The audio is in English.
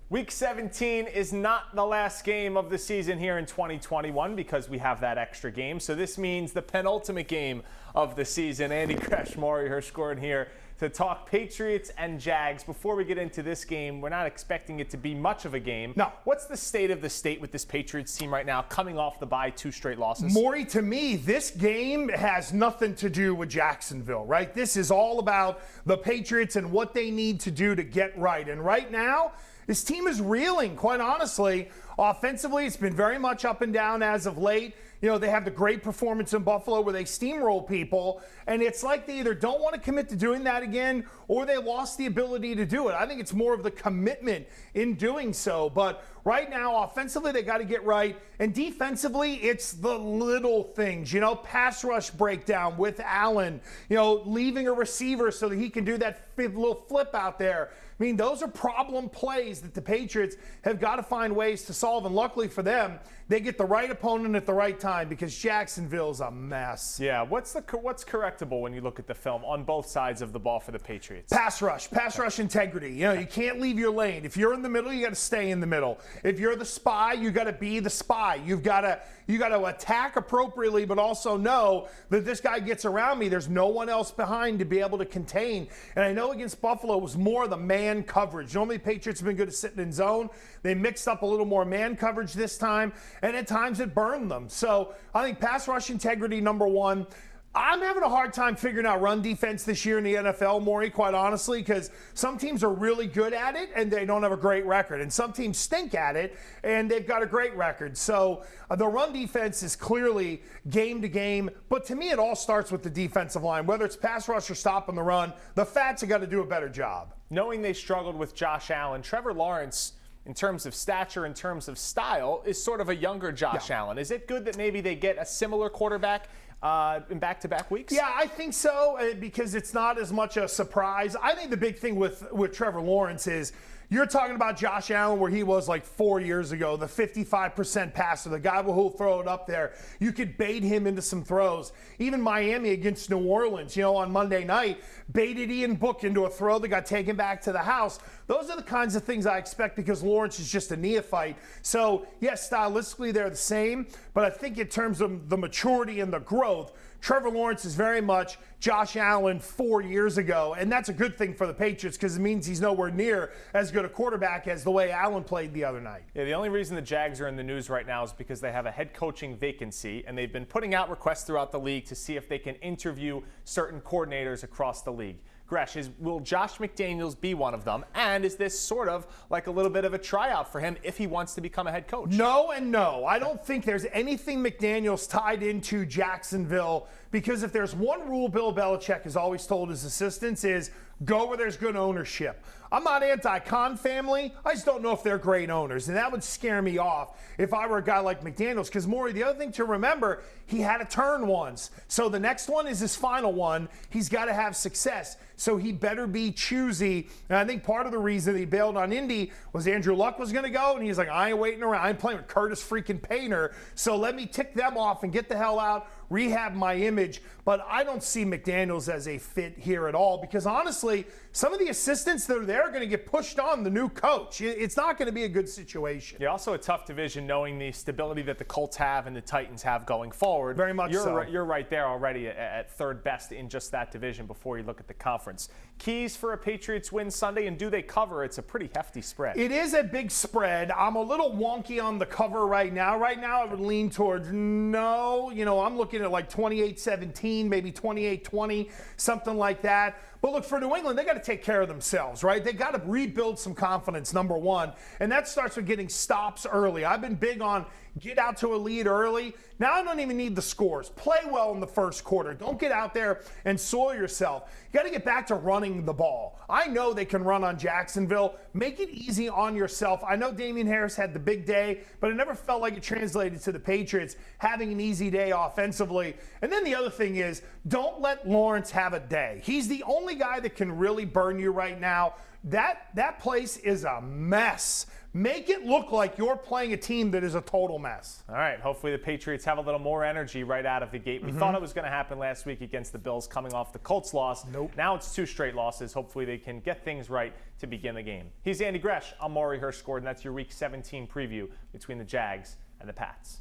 Week 17 is not the last game of the season here in 2021 because we have that extra game. So this means the penultimate game of the season. Andy Gresh, Morey Hershgordon here to talk Patriots and Jags. Before we get into this game, we're not expecting it to be much of a game. No. What's the state of the state with this Patriots team right now, coming off the bye, 2 straight losses? Morey, to me, this game has nothing to do with Jacksonville, right? This is all about the Patriots and what they need to do to get right. And right now, this team is reeling, quite honestly. Offensively, it's been very much up and down as of late. You know, they have the great performance in Buffalo where they steamroll people, and it's like they either don't want to commit to doing that again or they lost the ability to do it. I think it's more of the commitment in doing so. But right now, offensively, they got to get right. And defensively, it's the little things, you know, pass rush breakdown with Allen, you know, leaving a receiver so that he can do that little flip out there. I mean, those are problem plays that the Patriots have got to find ways to solve. And luckily for them, they get the right opponent at the right time because Jacksonville's a mess. Yeah, what's correctable when you look at the film on both sides of the ball for the Patriots? Pass rush integrity. You know, you can't leave your lane. If you're in the middle, you got to stay in the middle. If you're the spy, you got to be the spy. You got to attack appropriately, but also know that this guy gets around me. There's no one else behind to be able to contain. And I know against Buffalo it was more the man coverage. Normally, Patriots have been good at sitting in zone. They mixed up a little more man coverage this time, and at times it burned them. So I think pass rush integrity, number one. I'm having a hard time figuring out run defense this year in the NFL, Morey, quite honestly, because some teams are really good at it and they don't have a great record. And some teams stink at it and they've got a great record. So the run defense is clearly game to game. But to me, it all starts with the defensive line. Whether it's pass rush or stopping the run, the Fats have got to do a better job. Knowing they struggled with Josh Allen, Trevor Lawrence, in terms of stature, in terms of style, is sort of a younger Josh Allen. Is it good that maybe they get a similar quarterback in back-to-back weeks? Yeah, I think so, because it's not as much a surprise. I think the big thing with Trevor Lawrence is you're talking about Josh Allen where he was like 4 years ago, the 55% passer, the guy who'll throw it up there. You could bait him into some throws. Even Miami against New Orleans, you know, on Monday night, baited Ian Book into a throw that got taken back to the house. Those are the kinds of things I expect because Lawrence is just a neophyte. So, yes, stylistically they're the same, but I think in terms of the maturity and the growth, Trevor Lawrence is very much Josh Allen 4 years ago, and that's a good thing for the Patriots because it means he's nowhere near as good a quarterback as the way Allen played the other night. Yeah, the only reason the Jags are in the news right now is because they have a head coaching vacancy, and they've been putting out requests throughout the league to see if they can interview certain coordinators across the league. Gresh, will Josh McDaniels be one of them? And is this sort of like a little bit of a tryout for him if he wants to become a head coach? No and no. I don't think there's anything McDaniels tied into Jacksonville because if there's one rule Bill Belichick has always told his assistants is go where there's good ownership. I'm not anti-Con family. I just don't know if they're great owners. And that would scare me off if I were a guy like McDaniels. Because, Morey, the other thing to remember, he had a turn once. So the next one is his final one. He's got to have success. So he better be choosy. And I think part of the reason he bailed on Indy was Andrew Luck was going to go. And he's like, I ain't waiting around. I ain't playing with Curtis freaking Painter. So let me tick them off and get the hell out, rehab my image. But I don't see McDaniels as a fit here at all because, honestly, some of the assistants that are there are going to get pushed on the new coach. It's not going to be a good situation. Yeah, also a tough division knowing the stability that the Colts have and the Titans have going forward. Very much so. You're right there already at third best in just that division before you look at the conference. Keys for a Patriots win Sunday, and do they cover? It's a pretty hefty spread. It is a big spread. I'm a little wonky on the cover right now. Right now, I would lean towards no. You know, I'm looking at like 28-17, maybe 28-20, something like that. But look, for New England, they got to take care of themselves, right? They got to rebuild some confidence, number one. And that starts with getting stops early. I've been big on get out to a lead early. Now I don't even need the scores. Play well in the first quarter. Don't get out there and soil yourself. You got to get back to running the ball. I know they can run on Jacksonville. Make it easy on yourself. I know Damian Harris had the big day, but it never felt like it translated to the Patriots having an easy day offensively. And then the other thing is, don't let Lawrence have a day. He's the only guy that can really burn you right now. that place is a mess. Make it look like you're playing a team that is a total mess. All right, hopefully the Patriots have a little more energy right out of the gate. We thought it was going to happen last week against the Bills coming off the Colts loss. Nope. Now it's 2 straight losses. Hopefully they can get things right to begin the game. He's Andy Gresh. I'm Morey Hershgordon. That's your Week 17 preview between the Jags and the Pats.